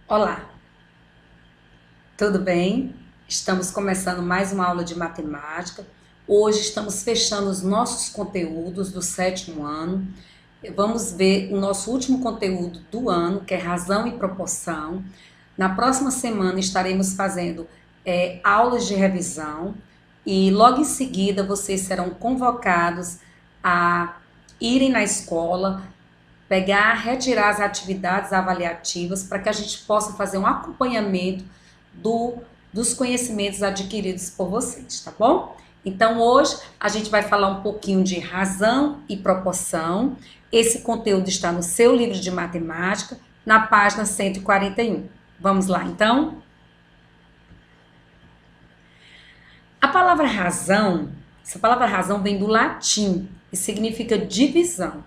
Olá, tudo bem? Estamos começando mais uma aula de matemática. Hoje estamos fechando os nossos conteúdos do sétimo ano. Vamos ver o nosso último conteúdo do ano, que é razão e proporção. Na próxima semana estaremos fazendo aulas de revisão e logo em seguida vocês serão convocados a irem na escola, retirar as atividades avaliativas para que a gente possa fazer um acompanhamento dos conhecimentos adquiridos por vocês, tá bom? Então hoje a gente vai falar um pouquinho de razão e proporção. Esse conteúdo está no seu livro de matemática, na página 141. Vamos lá então? Essa palavra razão vem do latim e significa divisão.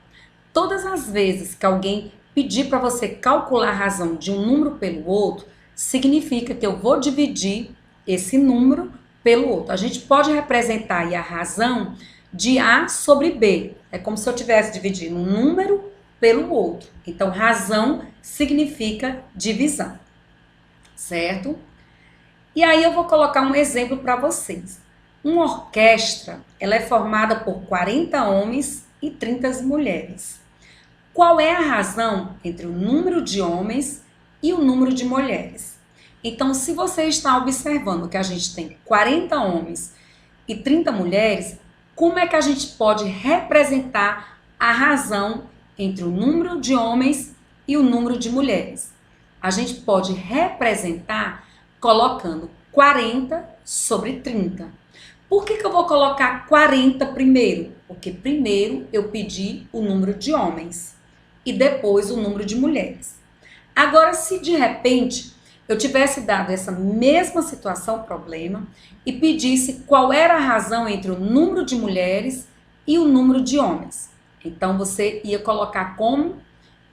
Todas as vezes que alguém pedir para você calcular a razão de um número pelo outro, significa que eu vou dividir esse número pelo outro. A gente pode representar aí a razão de A sobre B. É como se eu estivesse dividindo um número pelo outro. Então, razão significa divisão, certo? E aí eu vou colocar um exemplo para vocês. Uma orquestra, ela é formada por 40 homens e 30 mulheres. Qual é a razão entre o número de homens e o número de mulheres? Então, se você está observando que a gente tem 40 homens e 30 mulheres, como é que a gente pode representar a razão entre o número de homens e o número de mulheres? A gente pode representar colocando 40 sobre 30. Por que eu vou colocar 40 primeiro? Porque primeiro eu pedi o número de homens e depois o número de mulheres. Agora, se de repente eu tivesse dado essa mesma situação, problema, e pedisse qual era a razão entre o número de mulheres e o número de homens. Então, você ia colocar como?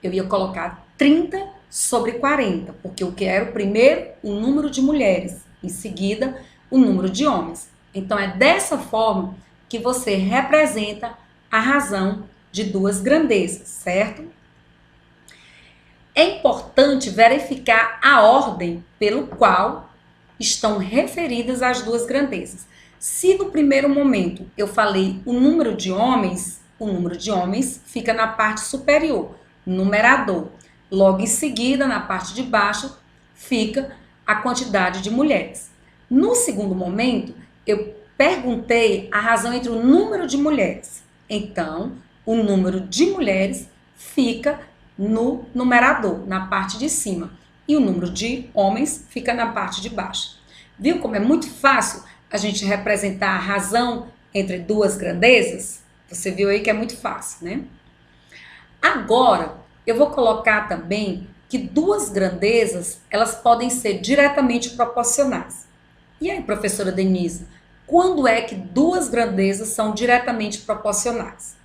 Eu ia colocar 30 sobre 40, porque eu quero primeiro o número de mulheres, em seguida o número de homens. Então, é dessa forma que você representa a razão de duas grandezas, certo? É importante verificar a ordem pelo qual estão referidas as duas grandezas. Se no primeiro momento eu falei o número de homens fica na parte superior, numerador. Logo em seguida, na parte de baixo, fica a quantidade de mulheres. No segundo momento, eu perguntei a razão entre o número de mulheres. Então, o número de mulheres fica no numerador, na parte de cima. E o número de homens fica na parte de baixo. Viu como é muito fácil a gente representar a razão entre duas grandezas? Você viu aí que é muito fácil, né? Agora, eu vou colocar também que duas grandezas, elas podem ser diretamente proporcionais. E aí, professora Denise, quando é que duas grandezas são diretamente proporcionais?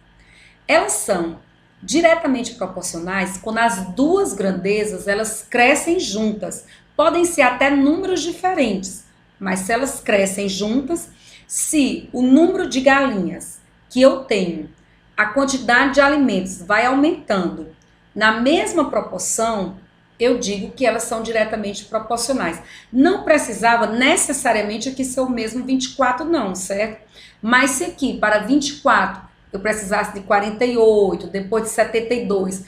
Elas são diretamente proporcionais quando as duas grandezas elas crescem juntas. Podem ser até números diferentes, mas se elas crescem juntas, se o número de galinhas que eu tenho, a quantidade de alimentos vai aumentando na mesma proporção, eu digo que elas são diretamente proporcionais. Não precisava necessariamente aqui ser o mesmo 24 não, certo? Mas se aqui para 24 eu precisasse de 48, depois de 72,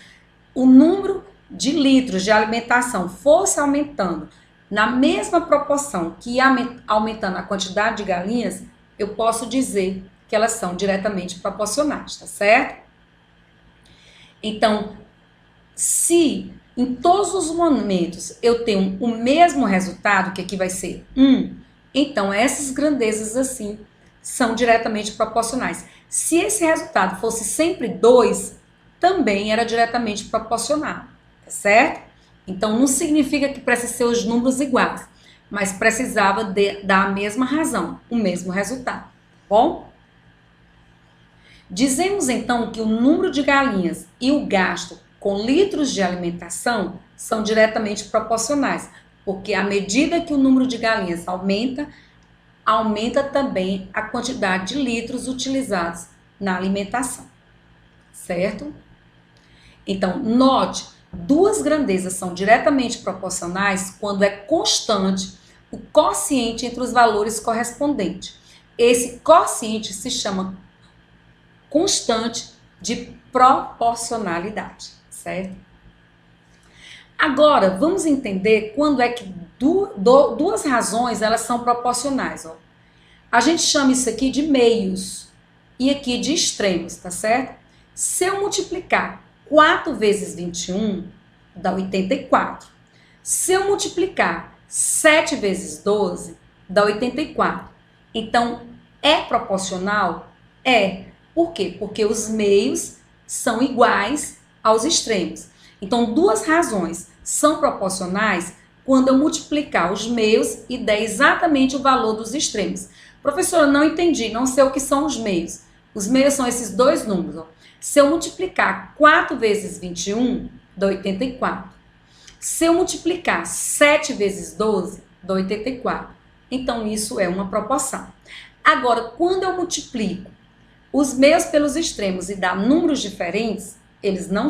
o número de litros de alimentação fosse aumentando na mesma proporção que ia aumentando a quantidade de galinhas, eu posso dizer que elas são diretamente proporcionais, tá certo? Então, se em todos os momentos eu tenho o mesmo resultado, que aqui vai ser 1, então essas grandezas assim são diretamente proporcionais. Se esse resultado fosse sempre 2, também era diretamente proporcional, tá certo? Então, não significa que precisa ser os números iguais, mas precisava dar a mesma razão, o mesmo resultado, tá bom? Dizemos, então, que o número de galinhas e o gasto com litros de alimentação são diretamente proporcionais, porque à medida que o número de galinhas aumenta, aumenta também a quantidade de litros utilizados na alimentação, certo? Então, note duas grandezas são diretamente proporcionais quando é constante o quociente entre os valores correspondentes. Esse quociente se chama constante de proporcionalidade, certo? Agora, vamos entender quando é que duas razões elas são proporcionais. Ó. A gente chama isso aqui de meios e aqui de extremos, tá certo? Se eu multiplicar 4 vezes 21, dá 84. Se eu multiplicar 7 vezes 12, dá 84. Então, é proporcional? É. Por quê? Porque os meios são iguais aos extremos. Então, duas razões são proporcionais quando eu multiplicar os meios e der exatamente o valor dos extremos. Professora, não entendi, não sei o que são os meios. Os meios são esses dois números. Ó. Se eu multiplicar 4 vezes 21, dá 84. Se eu multiplicar 7 vezes 12, dá 84. Então, isso é uma proporção. Agora, quando eu multiplico os meios pelos extremos e dá números diferentes, eles não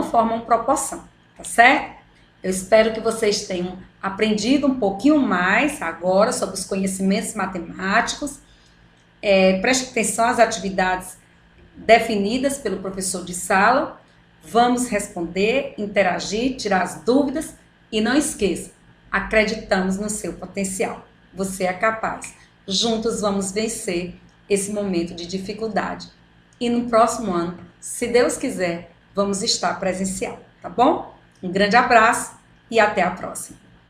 formam proporção, tá certo? Eu espero que vocês tenham aprendido um pouquinho mais agora sobre os conhecimentos matemáticos. Preste atenção às atividades definidas pelo professor de sala. Vamos responder, interagir, tirar as dúvidas e não esqueça, acreditamos no seu potencial. Você é capaz. Juntos vamos vencer esse momento de dificuldade. E no próximo ano, se Deus quiser, vamos estar presencial, tá bom? Um grande abraço e até a próxima.